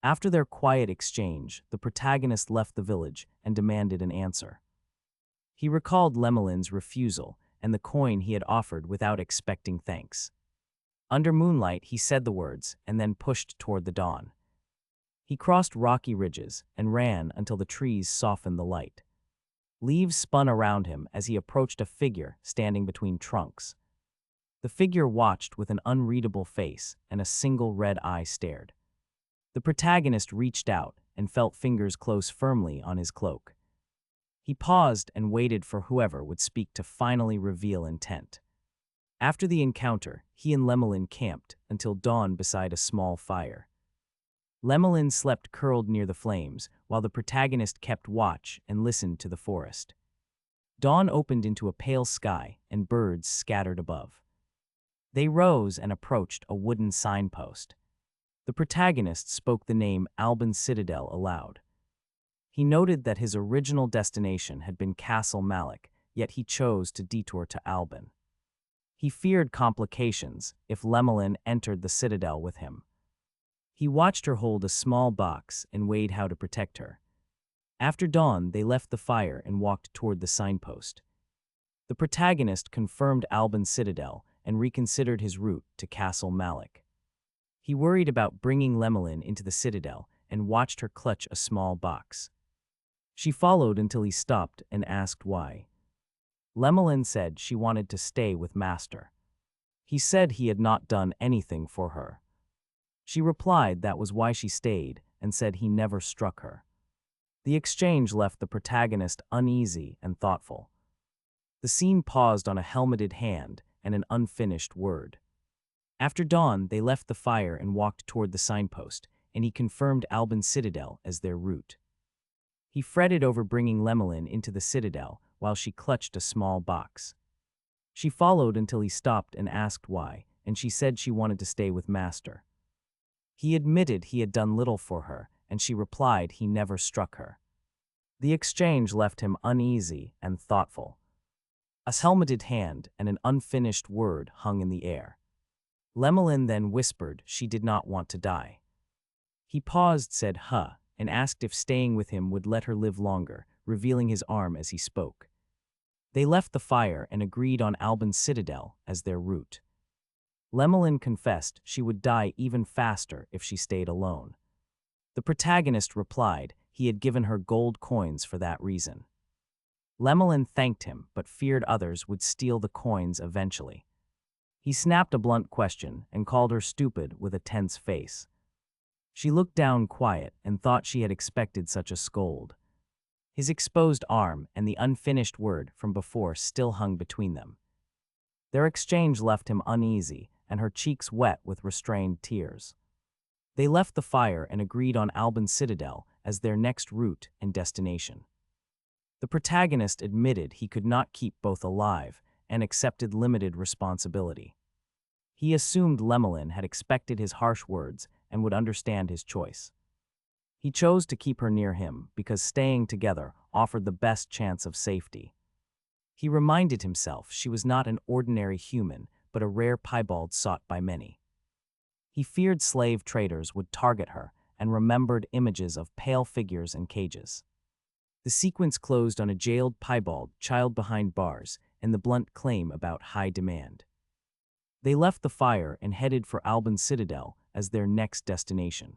After their quiet exchange, the protagonist left the village and demanded an answer. He recalled Lemelin's refusal and the coin he had offered without expecting thanks. Under moonlight, he said the words and then pushed toward the dawn. He crossed rocky ridges and ran until the trees softened the light. Leaves spun around him as he approached a figure standing between trunks. The figure watched with an unreadable face, and a single red eye stared. The protagonist reached out and felt fingers close firmly on his cloak. He paused and waited for whoever would speak to finally reveal intent. After the encounter, he and Lemelin camped until dawn beside a small fire. Lemelin slept curled near the flames, while the protagonist kept watch and listened to the forest. Dawn opened into a pale sky, and birds scattered above. They rose and approached a wooden signpost. The protagonist spoke the name Alban Citadel aloud. He noted that his original destination had been Castle Malik, yet he chose to detour to Alban. He feared complications if Lemelin entered the citadel with him. He watched her hold a small box and weighed how to protect her. After dawn, they left the fire and walked toward the signpost. The protagonist confirmed Alban's citadel and reconsidered his route to Castle Malik. He worried about bringing Lemelin into the citadel and watched her clutch a small box. She followed until he stopped and asked why. Lemelin said she wanted to stay with Master. He said he had not done anything for her. She replied that was why she stayed and said he never struck her. The exchange left the protagonist uneasy and thoughtful. The scene paused on a helmeted hand and an unfinished word. After dawn, they left the fire and walked toward the signpost, and he confirmed Alban's citadel as their route. He fretted over bringing Lemelin into the citadel while she clutched a small box. She followed until he stopped and asked why, and she said she wanted to stay with Master. He admitted he had done little for her, and she replied he never struck her. The exchange left him uneasy and thoughtful. A helmeted hand and an unfinished word hung in the air. Lemelin then whispered she did not want to die. He paused, said huh, and asked if staying with him would let her live longer, revealing his arm as he spoke. They left the fire and agreed on Alban's citadel as their route. Lemelin confessed she would die even faster if she stayed alone. The protagonist replied he had given her gold coins for that reason. Lemelin thanked him but feared others would steal the coins eventually. He snapped a blunt question and called her stupid with a tense face. She looked down quiet and thought she had expected such a scold. His exposed arm and the unfinished word from before still hung between them. Their exchange left him uneasy and her cheeks wet with restrained tears. They left the fire and agreed on Alban's citadel as their next route and destination. The protagonist admitted he could not keep both alive and accepted limited responsibility. He assumed Lemelin had expected his harsh words and would understand his choice. He chose to keep her near him because staying together offered the best chance of safety. He reminded himself she was not an ordinary human, but a rare piebald sought by many. He feared slave traders would target her and remembered images of pale figures and cages. The sequence closed on a jailed piebald child behind bars and the blunt claim about high demand. They left the fire and headed for Alban's citadel as their next destination.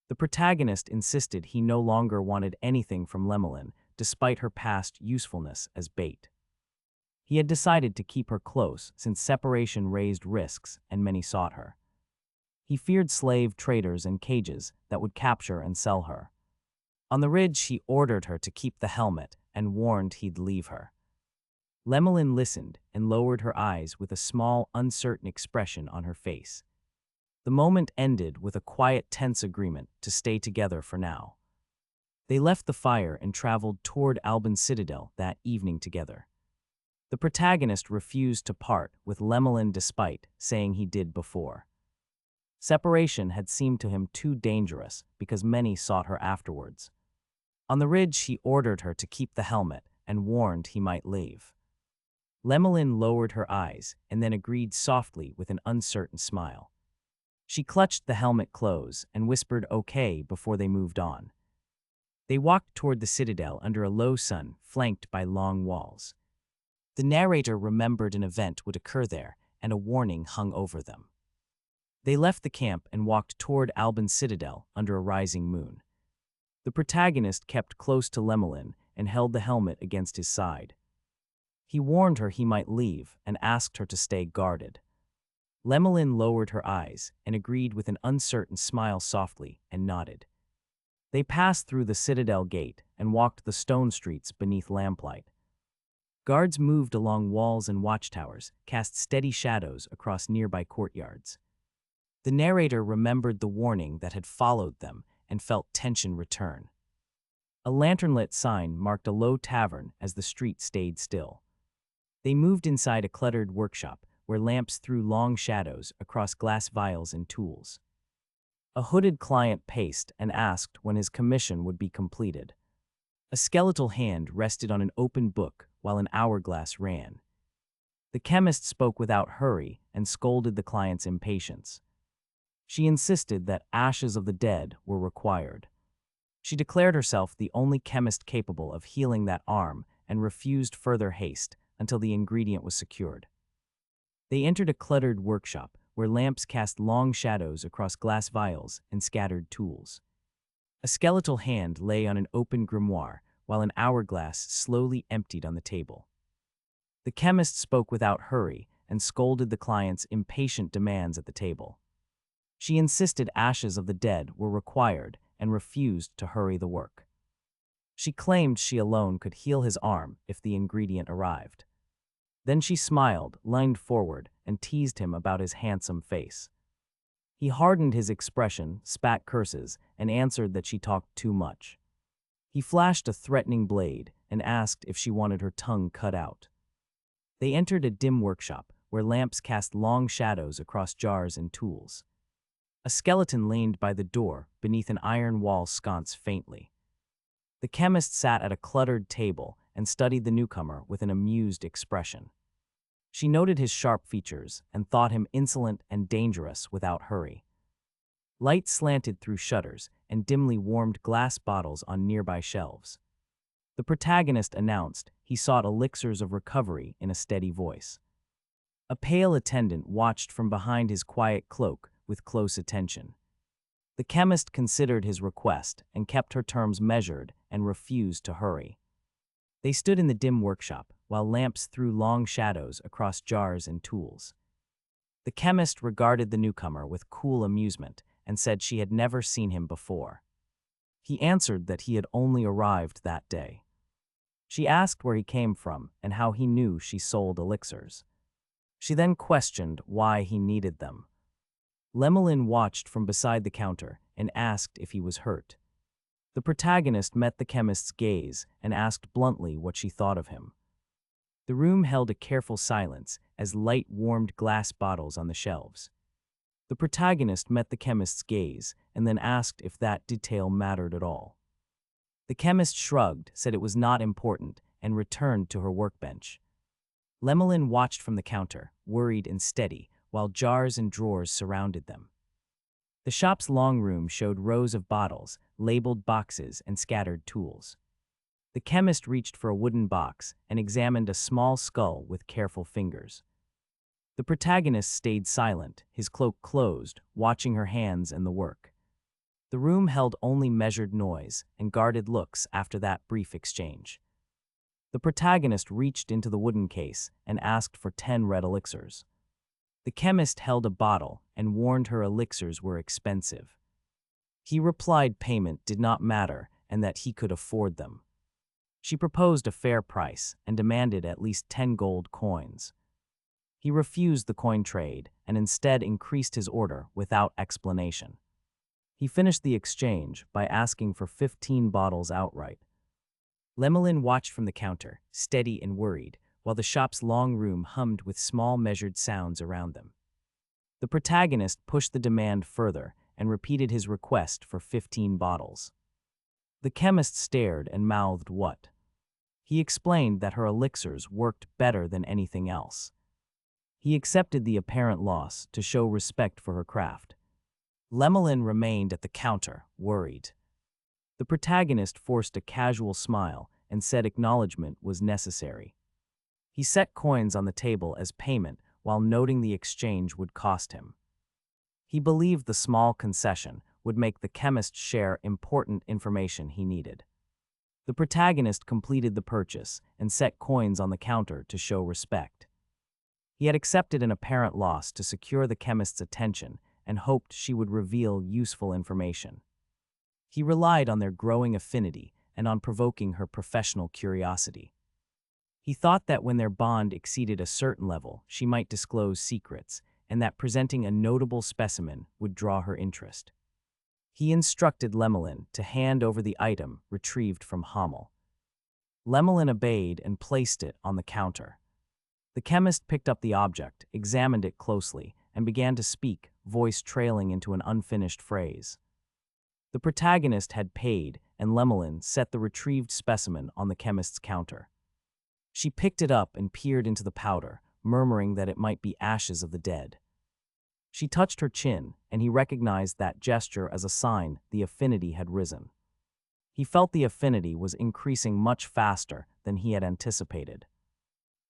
The protagonist insisted he no longer wanted anything from Lemelin, despite her past usefulness as bait. He had decided to keep her close since separation raised risks and many sought her. He feared slave traders and cages that would capture and sell her. On the ridge, he ordered her to keep the helmet and warned he'd leave her. Lemelin listened and lowered her eyes with a small, uncertain expression on her face. The moment ended with a quiet, tense agreement to stay together for now. They left the fire and traveled toward Alban's citadel that evening together. The protagonist refused to part with Lemelin despite saying he did before. Separation had seemed to him too dangerous because many sought her afterwards. On the ridge, he ordered her to keep the helmet and warned he might leave. Lemelin lowered her eyes and then agreed softly with an uncertain smile. She clutched the helmet close and whispered okay before they moved on. They walked toward the citadel under a low sun, flanked by long walls. The narrator remembered an event would occur there, and a warning hung over them. They left the camp and walked toward Albin's citadel under a rising moon. The protagonist kept close to Lemelin and held the helmet against his side. He warned her he might leave and asked her to stay guarded. Lemelin lowered her eyes and agreed with an uncertain smile softly and nodded. They passed through the citadel gate and walked the stone streets beneath lamplight. Guards moved along walls and watchtowers, cast steady shadows across nearby courtyards. The narrator remembered the warning that had followed them and felt tension return. A lantern-lit sign marked a low tavern as the street stayed still. They moved inside a cluttered workshop where lamps threw long shadows across glass vials and tools. A hooded client paced and asked when his commission would be completed. A skeletal hand rested on an open book while an hourglass ran. The chemist spoke without hurry and scolded the client's impatience. She insisted that ashes of the dead were required. She declared herself the only chemist capable of healing that arm and refused further haste until the ingredient was secured. They entered a cluttered workshop where lamps cast long shadows across glass vials and scattered tools. A skeletal hand lay on an open grimoire while an hourglass slowly emptied on the table. The chemist spoke without hurry and scolded the client's impatient demands at the table. She insisted ashes of the dead were required and refused to hurry the work. She claimed she alone could heal his arm if the ingredient arrived. Then she smiled, leaned forward, and teased him about his handsome face. He hardened his expression, spat curses, and answered that she talked too much. He flashed a threatening blade and asked if she wanted her tongue cut out. They entered a dim workshop where lamps cast long shadows across jars and tools. A skeleton leaned by the door beneath an iron wall sconce faintly. The chemist sat at a cluttered table and studied the newcomer with an amused expression. She noted his sharp features and thought him insolent and dangerous without hurry. Light slanted through shutters and dimly warmed glass bottles on nearby shelves. The protagonist announced he sought elixirs of recovery in a steady voice. A pale attendant watched from behind his quiet cloak with close attention. The chemist considered his request and kept her terms measured and refused to hurry. They stood in the dim workshop while lamps threw long shadows across jars and tools. The chemist regarded the newcomer with cool amusement and said she had never seen him before. He answered that he had only arrived that day. She asked where he came from and how he knew she sold elixirs. She then questioned why he needed them. Lemelin watched from beside the counter and asked if he was hurt. The protagonist met the chemist's gaze and asked bluntly what she thought of him. The room held a careful silence as light warmed glass bottles on the shelves. The protagonist met the chemist's gaze and then asked if that detail mattered at all. The chemist shrugged, said it was not important, and returned to her workbench. Lemelin watched from the counter, worried and steady, while jars and drawers surrounded them. The shop's long room showed rows of bottles, labeled boxes, and scattered tools. The chemist reached for a wooden box and examined a small skull with careful fingers. The protagonist stayed silent, his cloak closed, watching her hands and the work. The room held only measured noise and guarded looks after that brief exchange. The protagonist reached into the wooden case and asked for 10 red elixirs. The chemist held a bottle and warned her elixirs were expensive. He replied payment did not matter and that he could afford them. She proposed a fair price and demanded at least 10 gold coins. He refused the coin trade and instead increased his order without explanation. He finished the exchange by asking for 15 bottles outright. Lemelin watched from the counter, steady and worried, while the shop's long room hummed with small measured sounds around them. The protagonist pushed the demand further and repeated his request for 15 bottles. The chemist stared and mouthed what? He explained that her elixirs worked better than anything else. He accepted the apparent loss to show respect for her craft. Lemelin remained at the counter, worried. The protagonist forced a casual smile and said acknowledgement was necessary. He set coins on the table as payment while noting the exchange would cost him. He believed the small concession would make the chemist share important information he needed. The protagonist completed the purchase and set coins on the counter to show respect. He had accepted an apparent loss to secure the chemist's attention and hoped she would reveal useful information. He relied on their growing affinity and on provoking her professional curiosity. He thought that when their bond exceeded a certain level, she might disclose secrets, and that presenting a notable specimen would draw her interest. He instructed Lemelin to hand over the item retrieved from Hamel. Lemelin obeyed and placed it on the counter. The chemist picked up the object, examined it closely, and began to speak, voice trailing into an unfinished phrase. The protagonist had paid, and Lemelin set the retrieved specimen on the chemist's counter. She picked it up and peered into the powder, murmuring that it might be ashes of the dead. She touched her chin, and he recognized that gesture as a sign the affinity had risen. He felt the affinity was increasing much faster than he had anticipated.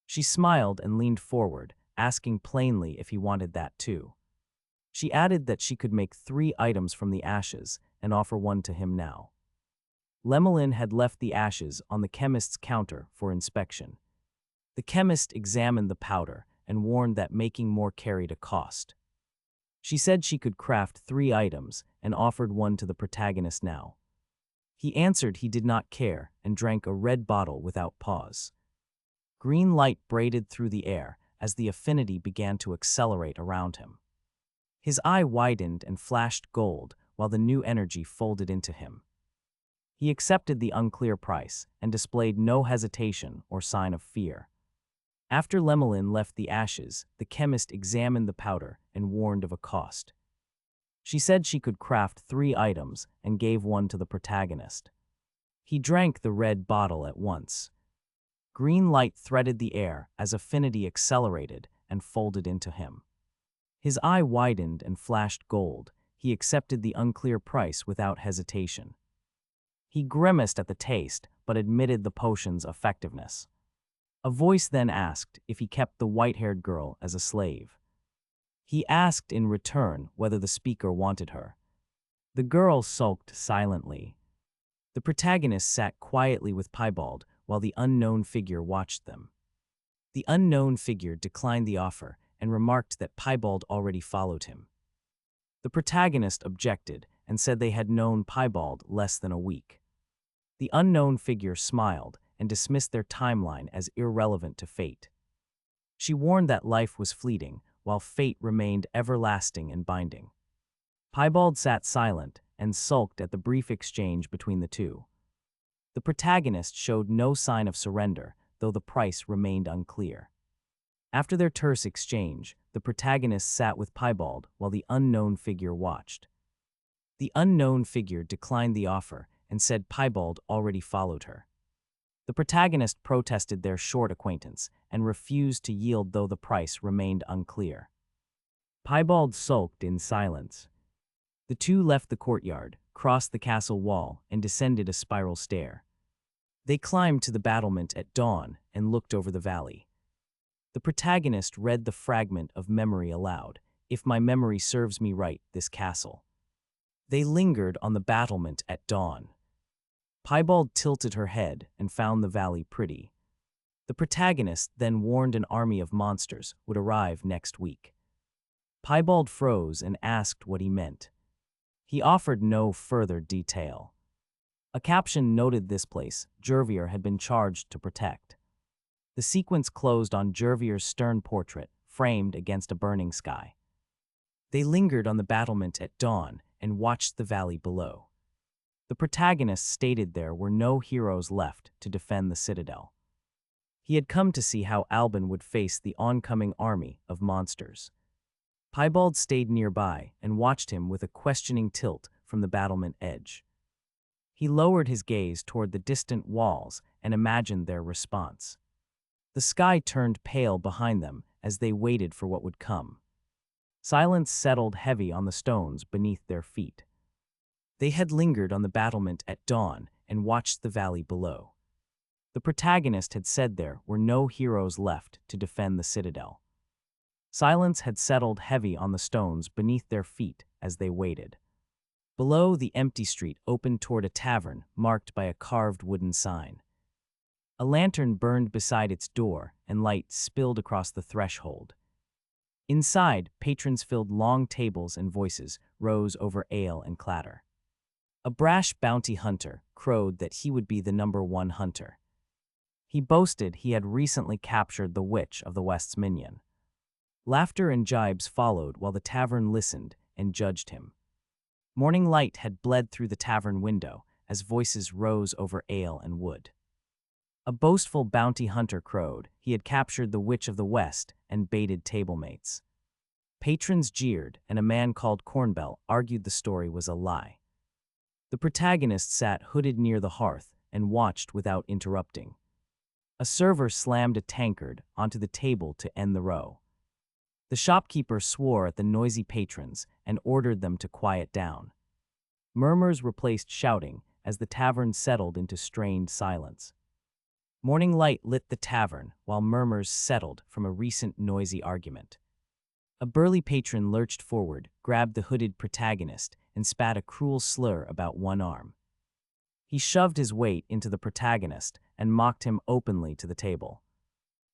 She smiled and leaned forward, asking plainly if he wanted that too. She added that she could make 3 items from the ashes and offer one to him now. Lemelin had left the ashes on the chemist's counter for inspection. The chemist examined the powder and warned that making more carried a cost. She said she could craft 3 items and offered one to the protagonist now. He answered he did not care and drank a red bottle without pause. Green light braided through the air as the affinity began to accelerate around him. His eye widened and flashed gold while the new energy folded into him. He accepted the unclear price and displayed no hesitation or sign of fear. After Lemelin left the ashes, the chemist examined the powder and warned of a cost. She said she could craft 3 items and gave one to the protagonist. He drank the red bottle at once. Green light threaded the air as affinity accelerated and folded into him. His eye widened and flashed gold. He accepted the unclear price without hesitation. He grimaced at the taste, but admitted the potion's effectiveness. A voice then asked if he kept the white-haired girl as a slave. He asked in return whether the speaker wanted her. The girl sulked silently. The protagonist sat quietly with Piebald while the unknown figure watched them. The unknown figure declined the offer and remarked that Piebald already followed him. The protagonist objected and said they had known Piebald less than a week. The unknown figure smiled and dismissed their timeline as irrelevant to fate. She warned that life was fleeting, while fate remained everlasting and binding. Piebald sat silent and sulked at the brief exchange between the two. The protagonist showed no sign of surrender, though the price remained unclear. After their terse exchange, the protagonist sat with Piebald while the unknown figure watched. The unknown figure declined the offer and said Piebald already followed her. The protagonist protested their short acquaintance and refused to yield though the price remained unclear. Piebald sulked in silence. The two left the courtyard, crossed the castle wall, and descended a spiral stair. They climbed to the battlement at dawn and looked over the valley. The protagonist read the fragment of memory aloud, "If my memory serves me right, this castle." They lingered on the battlement at dawn. Piebald tilted her head and found the valley pretty. The protagonist then warned an army of monsters would arrive next week. Piebald froze and asked what he meant. He offered no further detail. A caption noted this place Jervier had been charged to protect. The sequence closed on Jervier's stern portrait, framed against a burning sky. They lingered on the battlement at dawn and watched the valley below. The protagonist stated there were no heroes left to defend the citadel. He had come to see how Albin would face the oncoming army of monsters. Piebald stayed nearby and watched him with a questioning tilt from the battlement edge. He lowered his gaze toward the distant walls and imagined their response. The sky turned pale behind them as they waited for what would come. Silence settled heavy on the stones beneath their feet. They had lingered on the battlement at dawn and watched the valley below. The protagonist had said there were no heroes left to defend the citadel. Silence had settled heavy on the stones beneath their feet as they waited. Below, the empty street opened toward a tavern marked by a carved wooden sign. A lantern burned beside its door and light spilled across the threshold. Inside, patrons filled long tables and voices rose over ale and clatter. A brash bounty hunter crowed that he would be the #1 hunter. He boasted he had recently captured the Witch of the West's minion. Laughter and jibes followed while the tavern listened and judged him. Morning light had bled through the tavern window as voices rose over ale and wood. A boastful bounty hunter crowed he had captured the Witch of the West and baited tablemates. Patrons jeered, and a man called Cornbell argued the story was a lie. The protagonist sat hooded near the hearth and watched without interrupting. A server slammed a tankard onto the table to end the row. The shopkeeper swore at the noisy patrons and ordered them to quiet down. Murmurs replaced shouting as the tavern settled into strained silence. Morning light lit the tavern while murmurs settled from a recent noisy argument. A burly patron lurched forward, grabbed the hooded protagonist, and spat a cruel slur about one arm. He shoved his weight into the protagonist and mocked him openly to the table.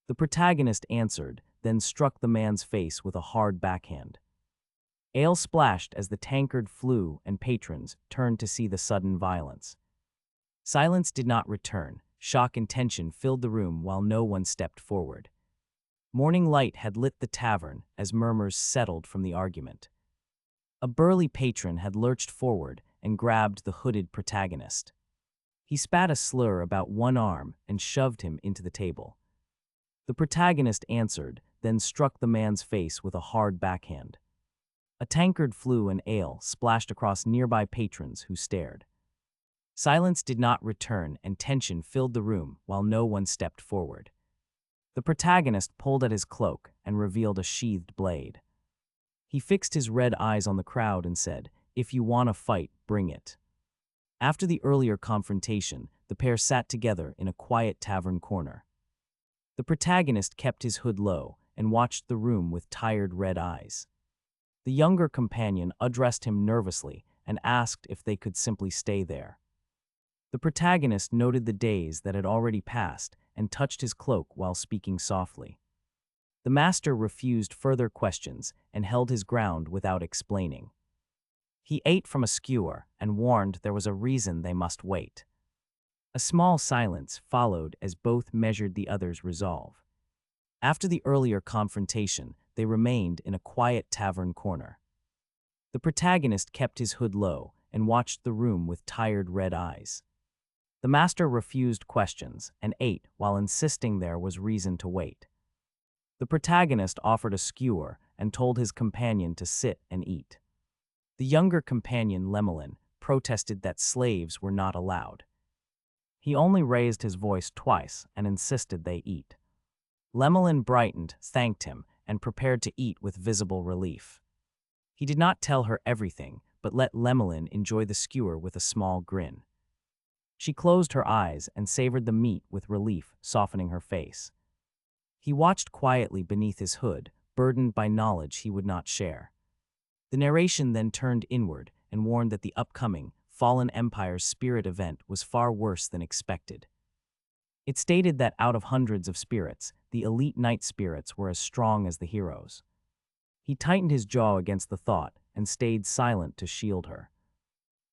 The protagonist answered, then struck the man's face with a hard backhand. Ale splashed as the tankard flew and patrons turned to see the sudden violence. Silence did not return. Shock and tension filled the room while no one stepped forward. Morning light had lit the tavern as murmurs settled from the argument. A burly patron had lurched forward and grabbed the hooded protagonist. He spat a slur about one arm and shoved him into the table. The protagonist answered, then struck the man's face with a hard backhand. A tankard flew and ale splashed across nearby patrons who stared. Silence did not return and tension filled the room while no one stepped forward. The protagonist pulled at his cloak and revealed a sheathed blade. He fixed his red eyes on the crowd and said, "If you want to fight, bring it." After the earlier confrontation, the pair sat together in a quiet tavern corner. The protagonist kept his hood low and watched the room with tired red eyes. The younger companion addressed him nervously and asked if they could simply stay there. The protagonist noted the days that had already passed and touched his cloak while speaking softly. The master refused further questions and held his ground without explaining. He ate from a skewer and warned there was a reason they must wait. A small silence followed as both measured the other's resolve. After the earlier confrontation, they remained in a quiet tavern corner. The protagonist kept his hood low and watched the room with tired red eyes. The master refused questions and ate while insisting there was reason to wait. The protagonist offered a skewer and told his companion to sit and eat. The younger companion, Lemelin, protested that slaves were not allowed. He only raised his voice twice and insisted they eat. Lemelin brightened, thanked him, and prepared to eat with visible relief. He did not tell her everything, but let Lemelin enjoy the skewer with a small grin. She closed her eyes and savored the meat with relief, softening her face. He watched quietly beneath his hood, burdened by knowledge he would not share. The narration then turned inward and warned that the upcoming Fallen Empire's spirit event was far worse than expected. It stated that out of hundreds of spirits, the elite night spirits were as strong as the heroes. He tightened his jaw against the thought and stayed silent to shield her.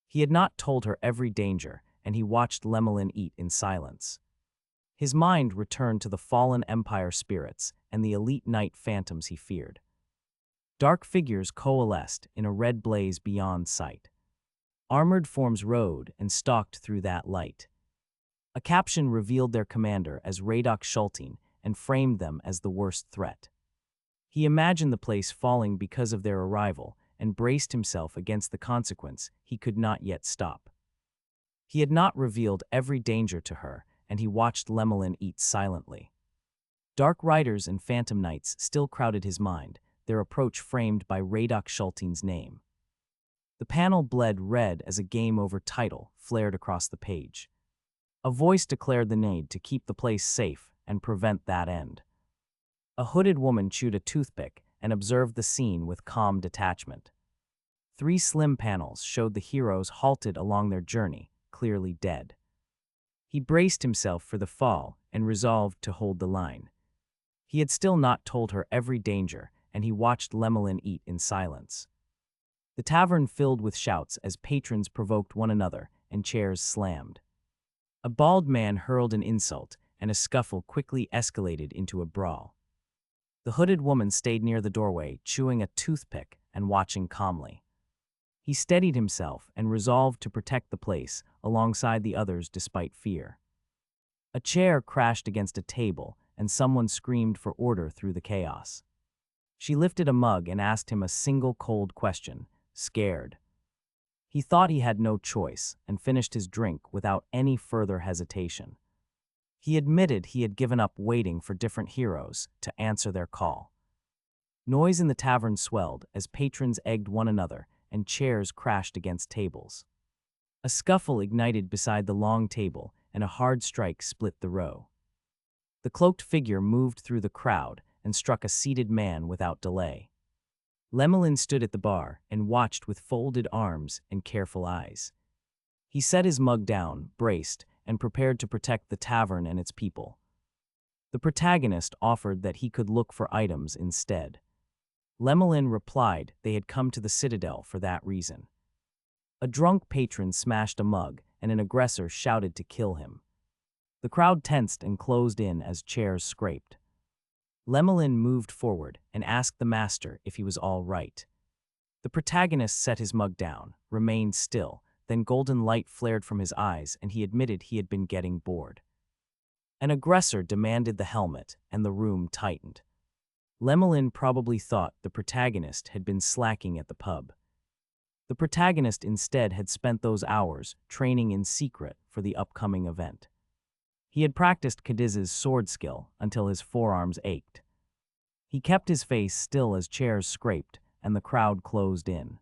He had not told her every danger, and he watched Lemelin eat in silence. His mind returned to the fallen Empire spirits and the elite night phantoms he feared. Dark figures coalesced in a red blaze beyond sight. Armored forms rode and stalked through that light. A caption revealed their commander as Radok Schultine and framed them as the worst threat. He imagined the place falling because of their arrival and braced himself against the consequence he could not yet stop. He had not revealed every danger to her, and he watched Lemelin eat silently. Dark riders and phantom knights still crowded his mind, their approach framed by Radok Schulting's name. The panel bled red as a game over title flared across the page. A voice declared the need to keep the place safe and prevent that end. A hooded woman chewed a toothpick and observed the scene with calm detachment. 3 slim panels showed the heroes halted along their journey, clearly dead. He braced himself for the fall and resolved to hold the line. He had still not told her every danger, and he watched Lemelin eat in silence. The tavern filled with shouts as patrons provoked one another and chairs slammed. A bald man hurled an insult, and a scuffle quickly escalated into a brawl. The hooded woman stayed near the doorway, chewing a toothpick and watching calmly. He steadied himself and resolved to protect the place alongside the others despite fear. A chair crashed against a table, and someone screamed for order through the chaos. She lifted a mug and asked him a single cold question, scared. He thought he had no choice and finished his drink without any further hesitation. He admitted he had given up waiting for different heroes to answer their call. Noise in the tavern swelled as patrons egged one another and chairs crashed against tables. A scuffle ignited beside the long table, and a hard strike split the row. The cloaked figure moved through the crowd and struck a seated man without delay. Lemelin stood at the bar and watched with folded arms and careful eyes. He set his mug down, braced, and prepared to protect the tavern and its people. The protagonist offered that he could look for items instead. Lemelin replied they had come to the citadel for that reason. A drunk patron smashed a mug, and an aggressor shouted to kill him. The crowd tensed and closed in as chairs scraped. Lemelin moved forward and asked the master if he was all right. The protagonist set his mug down, remained still, then golden light flared from his eyes and he admitted he had been getting bored. An aggressor demanded the helmet, and the room tightened. Lemelin probably thought the protagonist had been slacking at the pub. The protagonist instead had spent those hours training in secret for the upcoming event. He had practiced Cadiz's sword skill until his forearms ached. He kept his face still as chairs scraped and the crowd closed in.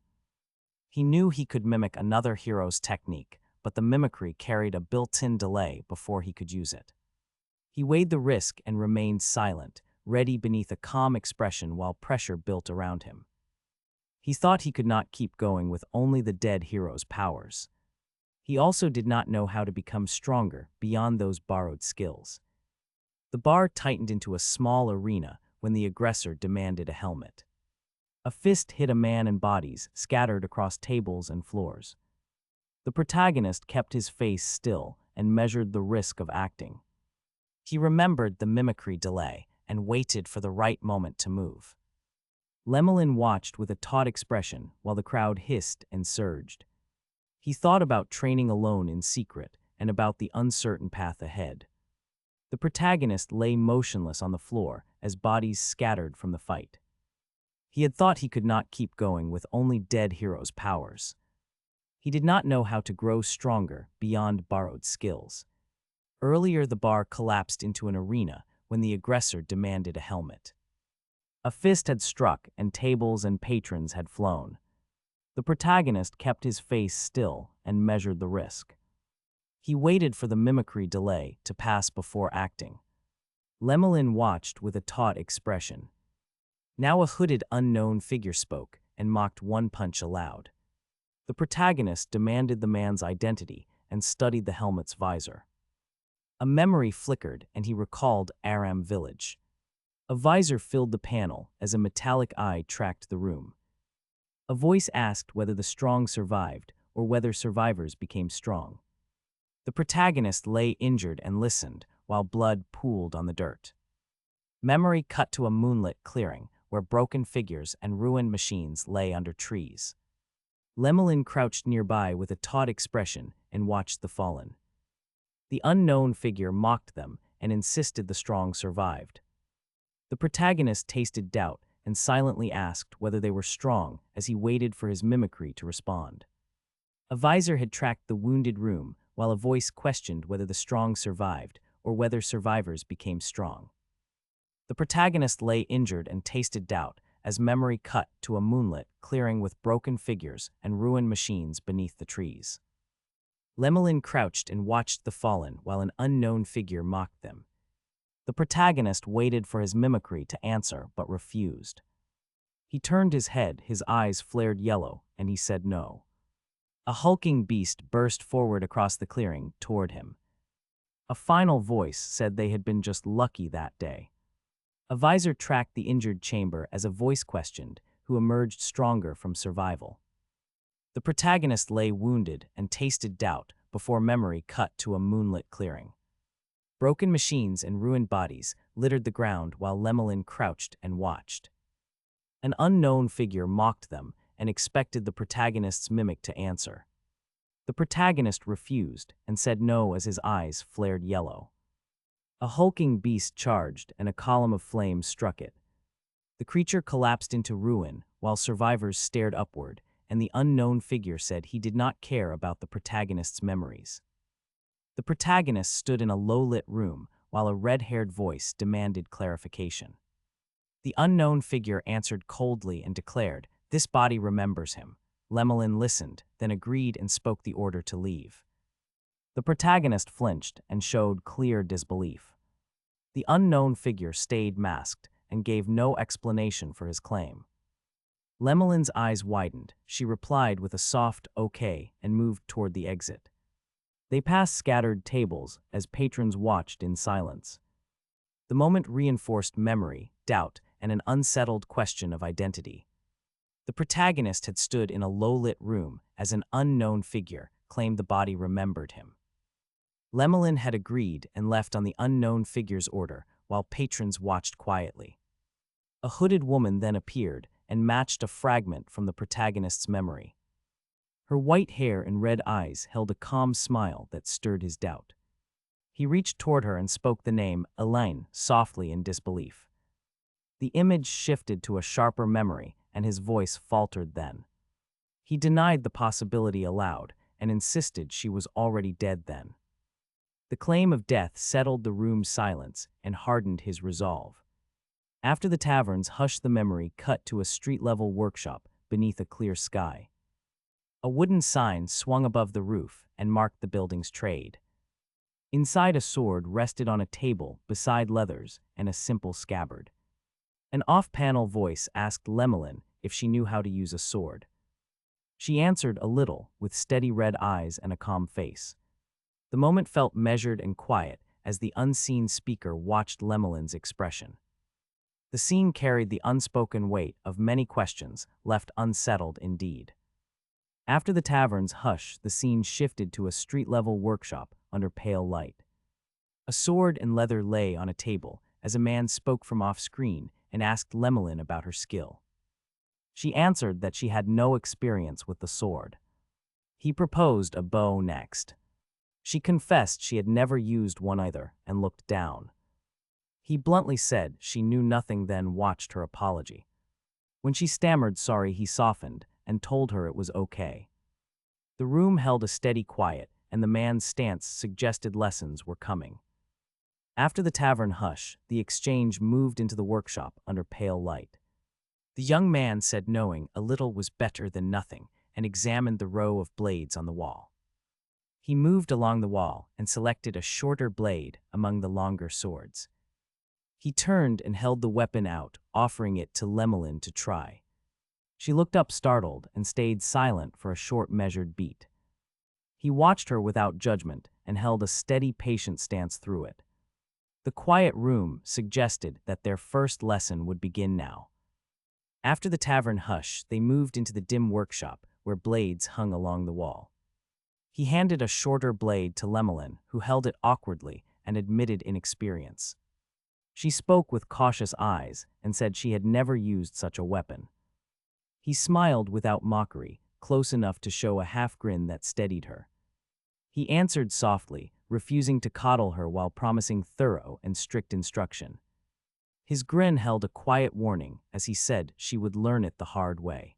He knew he could mimic another hero's technique, but the mimicry carried a built-in delay before he could use it. He weighed the risk and remained silent, ready beneath a calm expression while pressure built around him. He thought he could not keep going with only the dead hero's powers. He also did not know how to become stronger beyond those borrowed skills. The bar tightened into a small arena when the aggressor demanded a helmet. A fist hit a man and bodies scattered across tables and floors. The protagonist kept his face still and measured the risk of acting. He remembered the mimicry delay and waited for the right moment to move. Lemelin watched with a taut expression while the crowd hissed and surged. He thought about training alone in secret and about the uncertain path ahead. The protagonist lay motionless on the floor as bodies scattered from the fight. He had thought he could not keep going with only dead heroes' powers. He did not know how to grow stronger beyond borrowed skills. Earlier, the bar collapsed into an arena when the aggressor demanded a helmet. A fist had struck and tables and patrons had flown. The protagonist kept his face still and measured the risk. He waited for the mimicry delay to pass before acting. Lemelin watched with a taut expression. Now a hooded unknown figure spoke and mocked one punch aloud. The protagonist demanded the man's identity and studied the helmet's visor. A memory flickered and he recalled Aram Village. A visor filled the panel as a metallic eye tracked the room. A voice asked whether the strong survived or whether survivors became strong. The protagonist lay injured and listened while blood pooled on the dirt. Memory cut to a moonlit clearing where broken figures and ruined machines lay under trees. Lemelin crouched nearby with a taut expression and watched the fallen. The unknown figure mocked them and insisted the strong survived. The protagonist tasted doubt and silently asked whether they were strong as he waited for his mimicry to respond. A visor had tracked the wounded room while a voice questioned whether the strong survived or whether survivors became strong. The protagonist lay injured and tasted doubt as memory cut to a moonlit clearing with broken figures and ruined machines beneath the trees. Lemolin crouched and watched the fallen while an unknown figure mocked them. The protagonist waited for his mimicry to answer but refused. He turned his head, his eyes flared yellow, and he said no. A hulking beast burst forward across the clearing toward him. A final voice said they had been just lucky that day. A visor tracked the injured chamber as a voice questioned, who emerged stronger from survival. The protagonist lay wounded and tasted doubt before memory cut to a moonlit clearing. Broken machines and ruined bodies littered the ground while Lemolin crouched and watched. An unknown figure mocked them and expected the protagonist's mimic to answer. The protagonist refused and said no as his eyes flared yellow. A hulking beast charged and a column of flame struck it. The creature collapsed into ruin while survivors stared upward, and the unknown figure said he did not care about the protagonist's memories. The protagonist stood in a low-lit room while a red-haired voice demanded clarification. The unknown figure answered coldly and declared, "This body remembers him." Lemolin listened, then agreed and spoke the order to leave. The protagonist flinched and showed clear disbelief. The unknown figure stayed masked and gave no explanation for his claim. Lemolin's eyes widened. She replied with a soft "okay" and moved toward the exit. They passed scattered tables as patrons watched in silence. The moment reinforced memory, doubt, and an unsettled question of identity. The protagonist had stood in a low-lit room as an unknown figure claimed the body remembered him. Lemolin had agreed and left on the unknown figure's order while patrons watched quietly. A hooded woman then appeared and matched a fragment from the protagonist's memory. Her white hair and red eyes held a calm smile that stirred his doubt. He reached toward her and spoke the name, Elaine, softly in disbelief. The image shifted to a sharper memory, and his voice faltered then. He denied the possibility aloud and insisted she was already dead then. The claim of death settled the room's silence and hardened his resolve. After the taverns hushed, the memory cut to a street-level workshop beneath a clear sky. A wooden sign swung above the roof and marked the building's trade. Inside, a sword rested on a table beside leathers and a simple scabbard. An off-panel voice asked Lemolin if she knew how to use a sword. She answered a little, with steady red eyes and a calm face. The moment felt measured and quiet as the unseen speaker watched Lemolin's expression. The scene carried the unspoken weight of many questions left unsettled indeed. After the tavern's hush, the scene shifted to a street-level workshop under pale light. A sword and leather lay on a table as a man spoke from off-screen and asked Lemolin about her skill. She answered that she had no experience with the sword. He proposed a bow next. She confessed she had never used one either and looked down. He bluntly said she knew nothing, then watched her apology. When she stammered sorry, he softened and told her it was okay. The room held a steady quiet, and the man's stance suggested lessons were coming. After the tavern hush, the exchange moved into the workshop under pale light. The young man said knowing a little was better than nothing and examined the row of blades on the wall. He moved along the wall and selected a shorter blade among the longer swords. He turned and held the weapon out, offering it to Lemolin to try. She looked up startled and stayed silent for a short measured beat. He watched her without judgment and held a steady, patient stance through it. The quiet room suggested that their first lesson would begin now. After the tavern hush, they moved into the dim workshop where blades hung along the wall. He handed a shorter blade to Lemolin, who held it awkwardly and admitted inexperience. She spoke with cautious eyes and said she had never used such a weapon. He smiled without mockery, close enough to show a half-grin that steadied her. He answered softly, refusing to coddle her while promising thorough and strict instruction. His grin held a quiet warning as he said she would learn it the hard way.